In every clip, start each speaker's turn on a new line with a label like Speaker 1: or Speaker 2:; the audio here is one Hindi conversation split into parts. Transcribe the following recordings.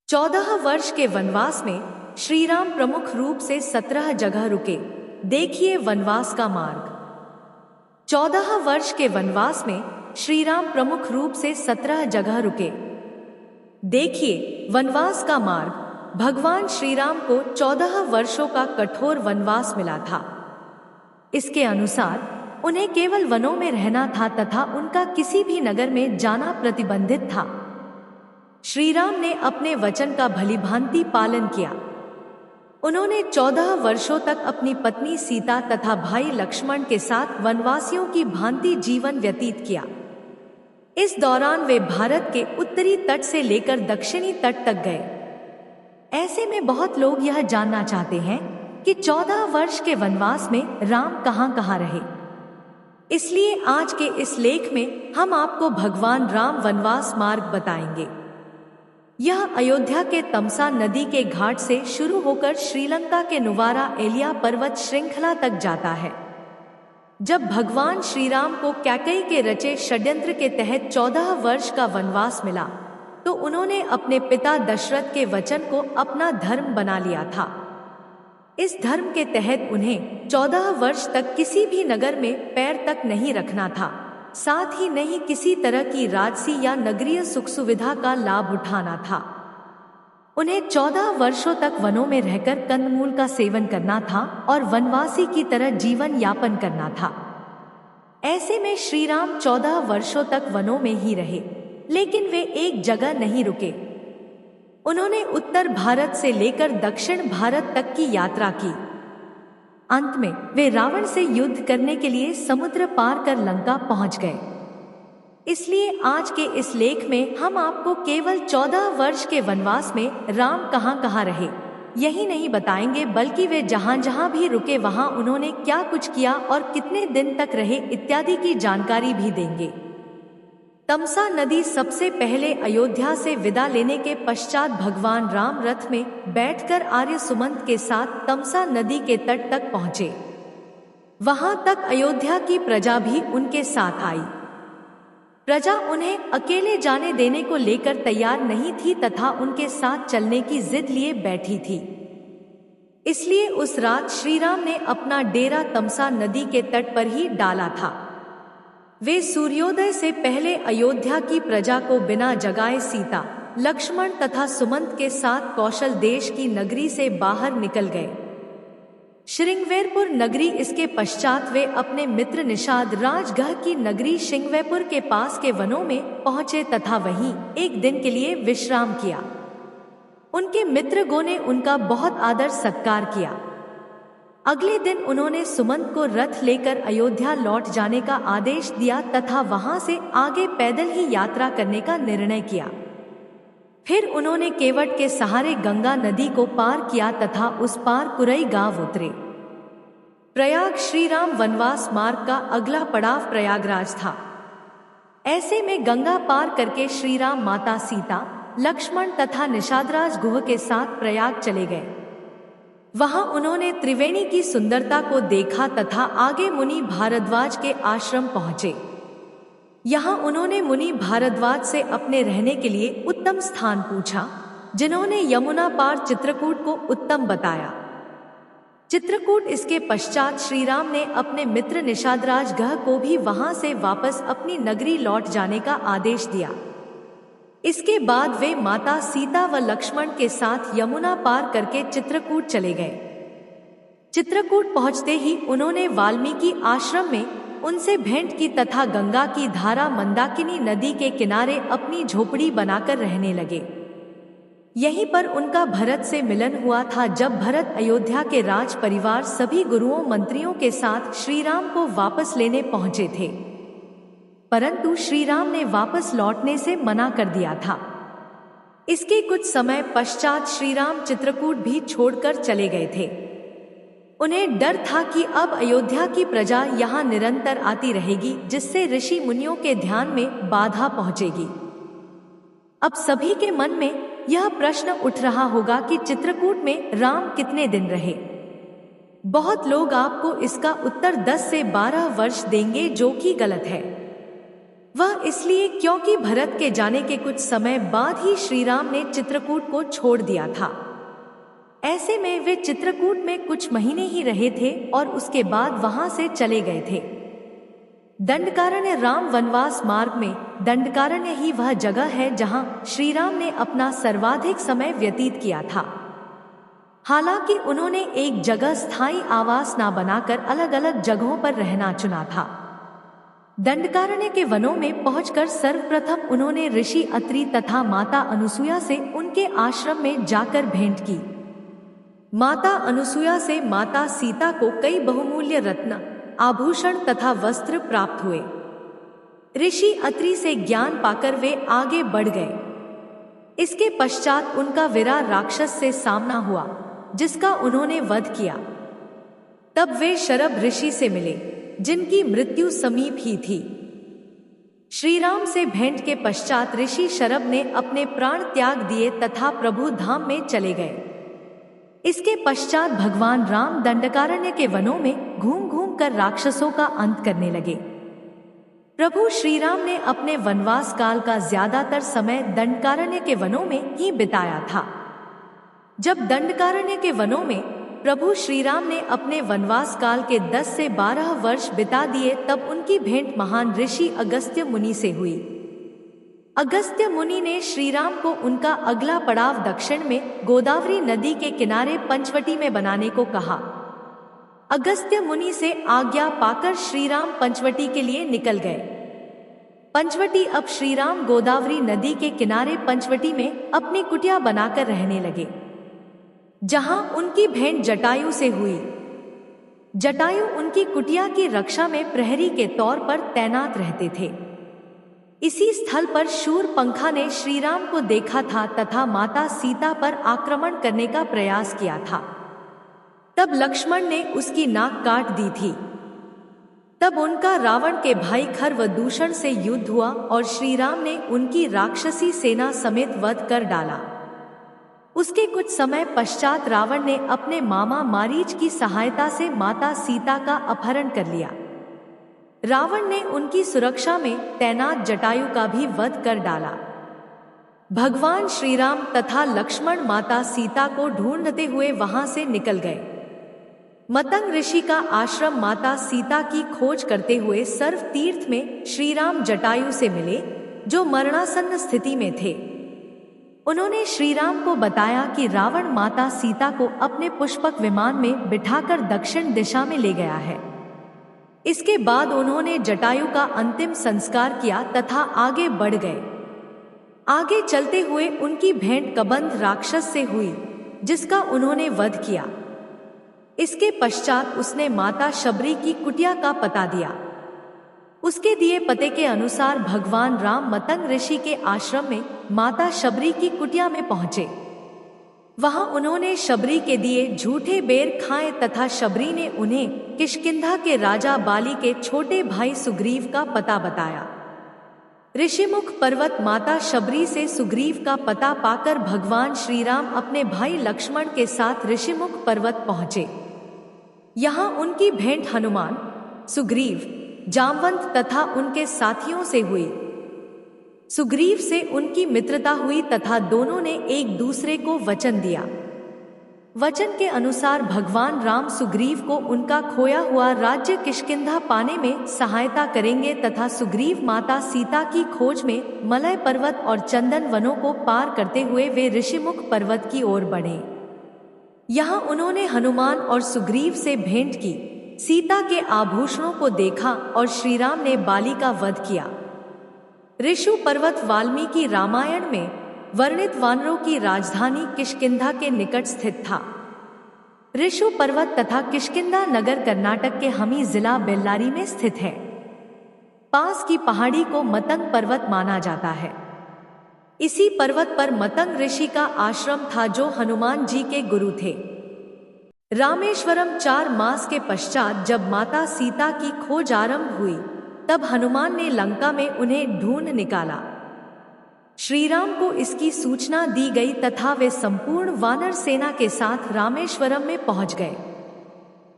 Speaker 1: 14 वर्ष के वनवास में श्री राम प्रमुख रूप से 17 जगह रुके। देखिए वनवास का मार्ग। 14 वर्ष के वनवास में श्री राम प्रमुख रूप से 17 जगह रुके। देखिए वनवास का मार्ग। भगवान श्री राम को 14 वर्षों का कठोर वनवास मिला था। इसके अनुसार उन्हें केवल वनों में रहना था तथा उनका किसी भी नगर में जाना प्रतिबंधित था। श्री राम ने अपने वचन का भलीभांति पालन किया। उन्होंने 14 वर्षों तक अपनी पत्नी सीता तथा भाई लक्ष्मण के साथ वनवासियों की भांति जीवन व्यतीत किया। इस दौरान वे भारत के उत्तरी तट से लेकर दक्षिणी तट तक गए। ऐसे में बहुत लोग यह जानना चाहते हैं कि 14 वर्ष के वनवास में राम कहाँ रहे। इसलिए आज के इस लेख में हम आपको भगवान राम वनवास मार्ग बताएंगे। यह अयोध्या के तमसा नदी के घाट से शुरू होकर श्रीलंका के नुवारा एलिया पर्वत श्रृंखला तक जाता है। जब भगवान श्री राम को कैकेयी के रचे षड्यंत्र के तहत 14 वर्ष का वनवास मिला तो उन्होंने अपने पिता दशरथ के वचन को अपना धर्म बना लिया था। इस धर्म के तहत उन्हें 14 वर्ष तक किसी भी नगर में पैर तक नहीं रखना था, साथ ही नहीं किसी तरह की राजसी या नगरीय सुख सुविधा का लाभ उठाना था। उन्हें 14 वर्षों तक वनों में रहकर कंदमूल का सेवन करना था और वनवासी की तरह जीवन यापन करना था। ऐसे में श्री राम 14 वर्षों तक वनों में ही रहे, लेकिन वे एक जगह नहीं रुके। उन्होंने उत्तर भारत से लेकर दक्षिण भारत तक की यात्रा की। अंत में वे रावण से युद्ध करने के लिए समुद्र पार कर लंका पहुंच गए। इसलिए आज के इस लेख में हम आपको केवल 14 वर्ष के वनवास में राम कहाँ रहे यही नहीं बताएंगे, बल्कि वे जहाँ भी रुके वहाँ उन्होंने क्या कुछ किया और कितने दिन तक रहे इत्यादि की जानकारी भी देंगे। तमसा नदी सबसे पहले अयोध्या से विदा लेने के पश्चात भगवान राम रथ में बैठकर आर्य सुमंत के साथ तमसा नदी के तट तक पहुँचे। वहां तक अयोध्या की प्रजा भी उनके साथ आई। प्रजा उन्हें अकेले जाने देने को लेकर तैयार नहीं थी तथा उनके साथ चलने की जिद लिए बैठी थी। इसलिए उस रात श्री राम ने अपना डेरा तमसा नदी के तट पर ही डाला था। वे सूर्योदय से पहले अयोध्या की प्रजा को बिना जगाए सीता, लक्ष्मण तथा सुमंत के साथ कौशल देश की नगरी से बाहर निकल गए। श्रृंगवेरपुर नगरी इसके पश्चात वे अपने मित्र निषाद राजगह की नगरी श्रृंगवेरपुर के पास के वनों में पहुंचे तथा वहीं एक दिन के लिए विश्राम किया। उनके मित्रगणों ने उनका बहुत आदर सत्कार किया। अगले दिन उन्होंने सुमंत को रथ लेकर अयोध्या लौट जाने का आदेश दिया तथा वहां से आगे पैदल ही यात्रा करने का निर्णय किया। फिर उन्होंने केवट के सहारे गंगा नदी को पार किया तथा उस पार कुरई गांव उतरे। प्रयाग श्री राम वनवास मार्ग का अगला पड़ाव प्रयागराज था। ऐसे में गंगा पार करके श्री राम माता सीता, लक्ष्मण तथा निषादराज गुह के साथ प्रयाग चले गए। वहां उन्होंने त्रिवेणी की सुंदरता को देखा तथा आगे मुनि भारद्वाज के आश्रम पहुंचे। यहाँ उन्होंने मुनि भारद्वाज से अपने रहने के लिए उत्तम स्थान पूछा, जिन्होंने यमुना पार चित्रकूट को उत्तम बताया। चित्रकूट इसके पश्चात श्री राम ने अपने मित्र निषादराज गह को भी वहां से वापस अपनी नगरी लौट जाने का आदेश दिया। इसके बाद वे माता सीता व लक्ष्मण के साथ यमुना पार करके चित्रकूट चले गए। चित्रकूट पहुंचते ही उन्होंने वाल्मीकि आश्रम में उनसे भेंट की तथा गंगा की धारा मंदाकिनी नदी के किनारे अपनी झोपड़ी बनाकर रहने लगे। यहीं पर उनका भरत से मिलन हुआ था जब भरत अयोध्या के राज परिवार सभी गुरुओं मंत्रियों के साथ श्री राम को वापस लेने पहुंचे थे, परंतु श्री राम ने वापस लौटने से मना कर दिया था। इसके कुछ समय पश्चात श्री राम चित्रकूट भी छोड़कर चले गए थे। उन्हें डर था कि अब अयोध्या की प्रजा यहाँ निरंतर आती रहेगी, जिससे ऋषि मुनियों के ध्यान में बाधा पहुंचेगी। अब सभी के मन में यह प्रश्न उठ रहा होगा कि चित्रकूट में राम कितने दिन रहे। बहुत लोग आपको इसका उत्तर 10 से 12 वर्ष देंगे, जो कि गलत है। वह इसलिए क्योंकि भरत के जाने के कुछ समय बाद ही श्री राम ने चित्रकूट को छोड़ दिया था। ऐसे में वे चित्रकूट में कुछ महीने ही रहे थे और उसके बाद वहां से चले गए थे। दंडकारण्य राम वनवास मार्ग में दंडकारण्य ही वह जगह है जहां श्री राम ने अपना सर्वाधिक समय व्यतीत किया था। हालांकि उन्होंने एक जगह स्थायी आवास न बनाकर अलग अलग जगहों पर रहना चुना था। दंडकारण्य के वनों में पहुंचकर सर्वप्रथम उन्होंने ऋषि अत्रि तथा माता अनुसुया से उनके आश्रम में जाकर भेंट की। माता अनुसुया से माता सीता को कई बहुमूल्य रत्न, आभूषण तथा वस्त्र प्राप्त हुए। ऋषि अत्रि से ज्ञान पाकर वे आगे बढ़ गए। इसके पश्चात उनका विराट राक्षस से सामना हुआ, जिसका उन्होंने वध किया। तब वे शरभ ऋषि से मिले, जिनकी मृत्यु समीप ही थी। श्री राम से भेंट के पश्चात ऋषि शरभ ने अपने प्राण त्याग दिए तथा प्रभु धाम में चले गए। इसके पश्चात भगवान राम दंडकारण्य के वनों में घूम घूम कर राक्षसों का अंत करने लगे। प्रभु श्री राम ने अपने वनवास काल का ज्यादातर समय दंडकारण्य के वनों में ही बिताया था। जब दंडकारण्य के वनों में प्रभु श्री राम ने अपने वनवास काल के 10 से 12 वर्ष बिता दिए, तब उनकी भेंट महान ऋषि अगस्त्य मुनि से हुई। अगस्त्य मुनि ने श्री राम को उनका अगला पड़ाव दक्षिण में गोदावरी नदी के किनारे पंचवटी में बनाने को कहा। अगस्त्य मुनि से आज्ञा पाकर श्री राम पंचवटी के लिए निकल गए। पंचवटी अब श्री राम गोदावरी नदी के किनारे पंचवटी में अपनी कुटिया बनाकर रहने लगे, जहां उनकी भेंट जटायु से हुई। जटायु उनकी कुटिया की रक्षा में प्रहरी के तौर पर तैनात रहते थे। इसी स्थल पर शूरपंखा ने श्री राम को देखा था तथा माता सीता पर आक्रमण करने का प्रयास किया था। तब लक्ष्मण ने उसकी नाक काट दी थी। तब उनका रावण के भाई खरवदूषण से युद्ध हुआ और श्री राम ने उनकी राक्षसी सेना समेत वध कर डाला। उसके कुछ समय पश्चात रावण ने अपने मामा मारीच की सहायता से माता सीता का अपहरण कर लिया। रावण ने उनकी सुरक्षा में तैनात जटायु का भी वध कर डाला। भगवान श्री राम तथा लक्ष्मण माता सीता को ढूंढते हुए वहां से निकल गए। मतंग ऋषि का आश्रम माता सीता की खोज करते हुए सर्व तीर्थ में श्री राम जटायु से मिले, जो मरणासन्न स्थिति में थे। उन्होंने श्री राम को बताया कि रावण माता सीता को अपने पुष्पक विमान में बिठाकर दक्षिण दिशा में ले गया है। इसके बाद उन्होंने जटायु का अंतिम संस्कार किया तथा आगे बढ़ गए। आगे चलते हुए उनकी भेंट कबंध राक्षस से हुई, जिसका उन्होंने वध किया। इसके पश्चात उसने माता शबरी की कुटिया का पता दिया। उसके दिए पते के अनुसार भगवान राम मतंग ऋषि के आश्रम में माता शबरी की कुटिया में पहुंचे। वहां उन्होंने शबरी के दिए झूठे बेर खाए तथा शबरी ने उन्हें किष्किंधा के राजा बाली के छोटे भाई सुग्रीव का पता बताया। ऋषिमुख पर्वत माता शबरी से सुग्रीव का पता पाकर भगवान श्री राम अपने भाई लक्ष्मण के साथ ऋषिमुख पर्वत पहुंचे। यहाँ उनकी भेंट हनुमान, सुग्रीव, जामवंत तथा उनके साथियों से हुई। सुग्रीव से उनकी मित्रता हुई तथा दोनों ने एक दूसरे को वचन दिया। वचन के अनुसार भगवान राम सुग्रीव को उनका खोया हुआ राज्य किष्किंधा पाने में सहायता करेंगे तथा सुग्रीव माता सीता की खोज में मलय पर्वत और चंदन वनों को पार करते हुए वे ऋषिमुख पर्वत की ओर बढ़े। यहाँ उन्होंने हनुमान और सुग्रीव से भेंट की, सीता के आभूषणों को देखा और श्री राम ने बाली का वध किया। ऋषु पर्वत वाल्मीकि रामायण में वर्णित वानरों की राजधानी किष्किंधा के निकट स्थित था। ऋषु पर्वत तथा किष्किंधा नगर कर्नाटक के हमी जिला बेल्लारी में स्थित है। पास की पहाड़ी को मतंग पर्वत माना जाता है। इसी पर्वत पर मतंग ऋषि का आश्रम था, जो हनुमान जी के गुरु थे। रामेश्वरम 4 मास के पश्चात जब माता सीता की खोज आरंभ हुई, तब हनुमान ने लंका में उन्हें ढूंढ निकाला। श्री राम को इसकी सूचना दी गई तथा वे संपूर्ण वानर सेना के साथ रामेश्वरम में पहुंच गए।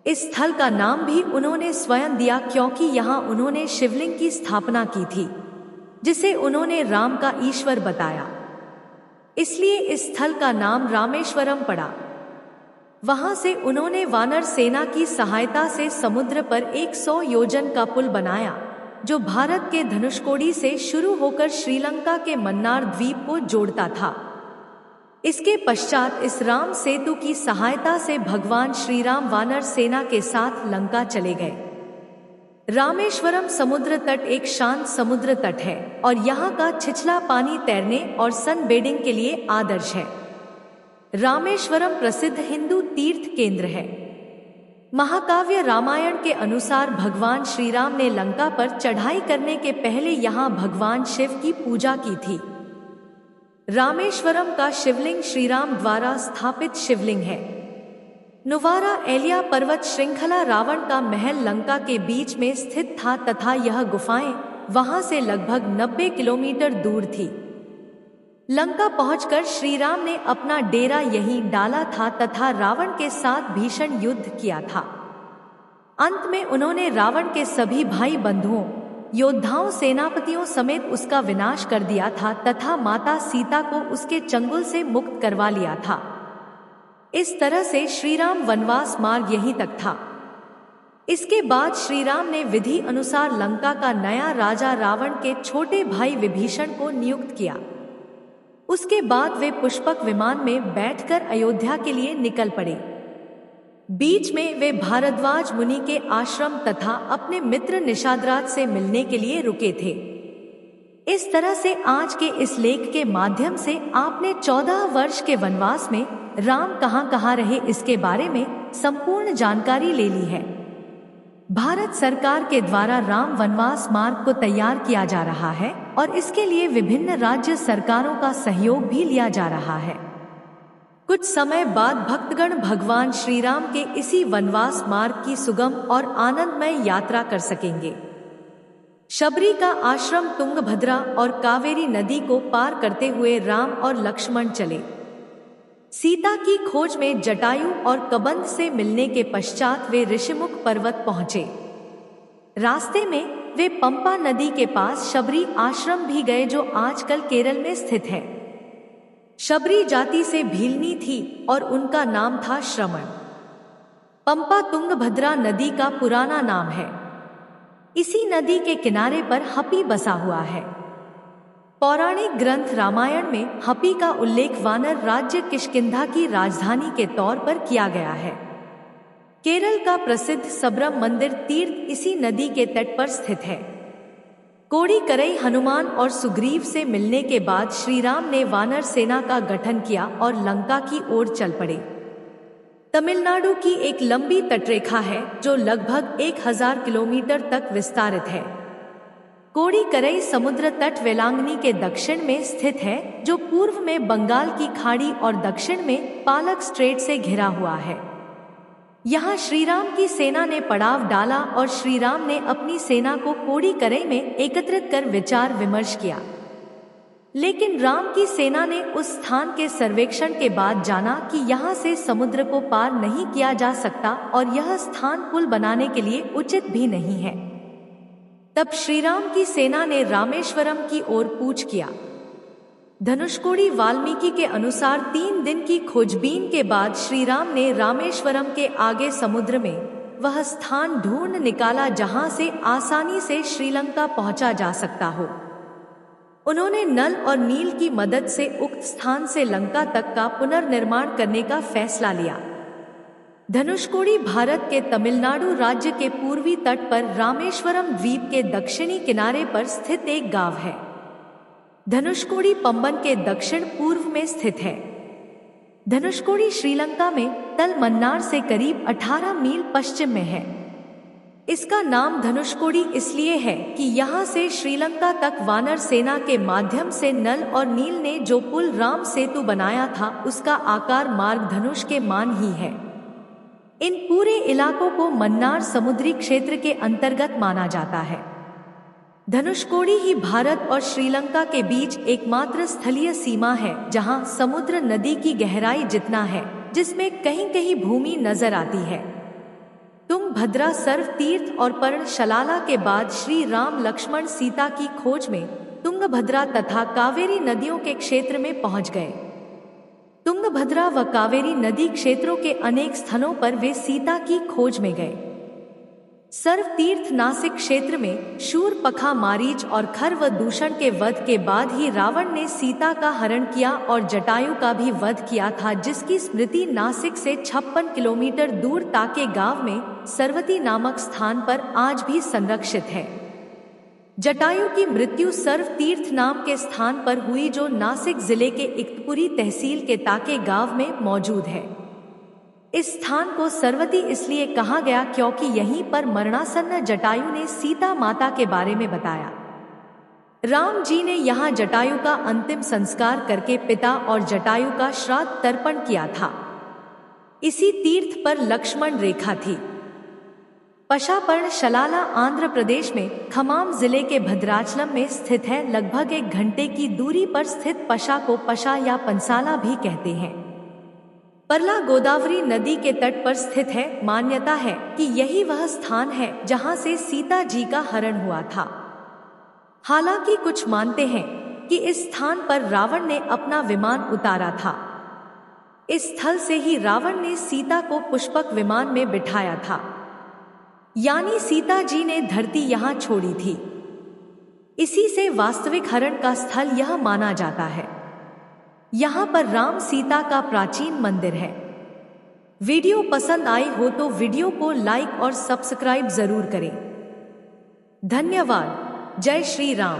Speaker 1: इस स्थल का नाम भी उन्होंने स्वयं दिया, क्योंकि यहाँ उन्होंने शिवलिंग की स्थापना की थी। जिसे उन्होंने राम का ईश्वर बताया। इसलिए इस स्थल का नाम रामेश्वरम पड़ा। वहां से उन्होंने वानर सेना की सहायता से समुद्र पर 100 योजन का पुल बनाया, जो भारत के धनुषकोडी से शुरू होकर श्रीलंका के मन्नार द्वीप को जोड़ता था। इसके पश्चात इस राम सेतु की सहायता से भगवान श्री राम वानर सेना के साथ लंका चले गए। रामेश्वरम समुद्र तट एक शांत समुद्र तट है और यहाँ का छिछला पानी तैरने और सनबेडिंग के लिए आदर्श है। रामेश्वरम प्रसिद्ध हिंदू तीर्थ केंद्र है। महाकाव्य रामायण के अनुसार भगवान श्री राम ने लंका पर चढ़ाई करने के पहले यहाँ भगवान शिव की पूजा की थी। रामेश्वरम का शिवलिंग श्रीराम द्वारा स्थापित शिवलिंग है। नुवारा एलिया पर्वत श्रृंखला रावण का महल लंका के बीच में स्थित था तथा यह गुफाएं वहां से लगभग 90 किलोमीटर दूर थी। लंका पहुंचकर श्री राम ने अपना डेरा यहीं डाला था तथा रावण के साथ भीषण युद्ध किया था। अंत में उन्होंने रावण के सभी भाई बंधुओं, योद्धाओं, सेनापतियों समेत उसका विनाश कर दिया था तथा माता सीता को उसके चंगुल से मुक्त करवा लिया था। इस तरह से श्रीराम वनवास मार्ग यहीं तक था। इसके बाद श्रीराम ने विधि अनुसार लंका का नया राजा रावण के छोटे भाई विभीषण को नियुक्त किया। उसके बाद वे पुष्पक विमान में बैठकर अयोध्या के लिए निकल पड़े। बीच में वे भारद्वाज मुनि के आश्रम तथा अपने मित्र निषादराज से मिलने के लिए रुके थे। इस तरह से आज के इस लेख के माध्यम से आपने 14 वर्ष के वनवास में राम कहाँ रहे इसके बारे में संपूर्ण जानकारी ले ली है। भारत सरकार के द्वारा राम वनवास मार्ग को तैयार किया जा रहा है और इसके लिए विभिन्न राज्य सरकारों का सहयोग भी लिया जा रहा है। कुछ समय बाद भक्तगण भगवान श्री राम के इसी वनवास मार्ग की सुगम और आनंदमय यात्रा कर सकेंगे। शबरी का आश्रम तुंगभद्रा और कावेरी नदी को पार करते हुए राम और लक्ष्मण चले। सीता की खोज में जटायु और कबंध से मिलने के पश्चात वे ऋषिमुख पर्वत पहुंचे। रास्ते में वे पंपा नदी के पास शबरी आश्रम भी गए, जो आजकल केरल में स्थित है। शबरी जाति से भीलनी थी और उनका नाम था श्रमण। पंपा तुंगभद्रा नदी का पुराना नाम है। इसी नदी के किनारे पर हपी बसा हुआ है। पौराणिक ग्रंथ रामायण में हपी का उल्लेख वानर राज्य किष्किंधा की राजधानी के तौर पर किया गया है। केरल का प्रसिद्ध सबरम मंदिर तीर्थ इसी नदी के तट पर स्थित है। कोड़ीकरई हनुमान और सुग्रीव से मिलने के बाद श्री राम ने वानर सेना का गठन किया और लंका की ओर चल पड़े। तमिलनाडु की एक लंबी तटरेखा है जो लगभग 1000 किलोमीटर तक विस्तारित है। कोड़ीकरई समुद्र तट वेलांगनी के दक्षिण में स्थित है, जो पूर्व में बंगाल की खाड़ी और दक्षिण में पालक स्ट्रेट से घिरा हुआ है। यहाँ श्रीराम की सेना ने पड़ाव डाला और श्रीराम ने अपनी सेना को कोड़ीकरई में एकत्रित कर विचार विमर्श किया। लेकिन राम की सेना ने उस स्थान के सर्वेक्षण के बाद जाना कि यहाँ से समुद्र को पार नहीं किया जा सकता और यह स्थान पुल बनाने के लिए उचित भी नहीं है। तब श्रीराम की सेना ने रामेश्वरम की ओर कूच किया। धनुषकोडी वाल्मीकि के अनुसार 3 दिन की खोजबीन के बाद श्रीराम ने रामेश्वरम के आगे समुद्र में वह स्थान ढूंढ निकाला जहां से आसानी से श्रीलंका पहुंचा जा सकता हो। उन्होंने नल और नील की मदद से उक्त स्थान से लंका तक का पुनर्निर्माण करने का फैसला लिया। धनुषकोडी भारत के तमिलनाडु राज्य के पूर्वी तट पर रामेश्वरम द्वीप के दक्षिणी किनारे पर स्थित एक गांव है। धनुषकोडी पंबन के दक्षिण पूर्व में स्थित है। धनुषकोडी श्रीलंका में तल मन्नार से करीब 18 मील पश्चिम में है। इसका नाम धनुषकोडी इसलिए है कि यहाँ से श्रीलंका तक वानर सेना के माध्यम से नल और नील ने जो पुल राम सेतु बनाया था उसका आकार मार्ग धनुष के मान ही है। इन पूरे इलाकों को मन्नार समुद्री क्षेत्र के अंतर्गत माना जाता है। धनुषकोडी ही भारत और श्रीलंका के बीच एकमात्र स्थलीय सीमा है जहां समुद्र नदी की गहराई जितना है, जिसमें कहीं कहीं भूमि नजर आती है। तुंगभद्रा सर्व तीर्थ और पर्णशाला के बाद श्री राम लक्ष्मण सीता की खोज में तुंगभद्रा तथा कावेरी नदियों के क्षेत्र में पहुंच गए। तुंगभद्रा व कावेरी नदी क्षेत्रों के अनेक स्थानों पर वे सीता की खोज में गए। सर्व तीर्थ नासिक क्षेत्र में शूरपखा, मारीच और खर व दूषण के वध के बाद ही रावण ने सीता का हरण किया और जटायु का भी वध किया था, जिसकी स्मृति नासिक से 56 किलोमीटर दूर ताके गांव में सरवती नामक स्थान पर आज भी संरक्षित है। जटायु की मृत्यु सर्व तीर्थ नाम के स्थान पर हुई, जो नासिक जिले के इक्तपुरी तहसील के ताके गांव में मौजूद है। इस स्थान को सरवती इसलिए कहा गया क्योंकि यहीं पर मरणासन्न जटायु ने सीता माता के बारे में बताया। राम जी ने यहाँ जटायु का अंतिम संस्कार करके पिता और जटायु का श्राद्ध तर्पण किया था। इसी तीर्थ पर लक्ष्मण रेखा थी। पशापर्ण शलाला आंध्र प्रदेश में खमाम जिले के भद्राचलम में स्थित है। लगभग 1 घंटे की दूरी पर स्थित पशा को पशा या पंसाला भी कहते हैं। परला गोदावरी नदी के तट पर स्थित है। मान्यता है कि यही वह स्थान है जहां से सीता जी का हरण हुआ था। हालांकि कुछ मानते हैं कि इस स्थान पर रावण ने अपना विमान उतारा था। इस स्थल से ही रावण ने सीता को पुष्पक विमान में बिठाया था, यानी सीता जी ने धरती यहां छोड़ी थी। इसी से वास्तविक हरण का स्थल यह माना जाता है। यहाँ पर राम सीता का प्राचीन मंदिर है। वीडियो पसंद आई हो तो वीडियो को लाइक और सब्सक्राइब जरूर करें। धन्यवाद। जय श्री राम।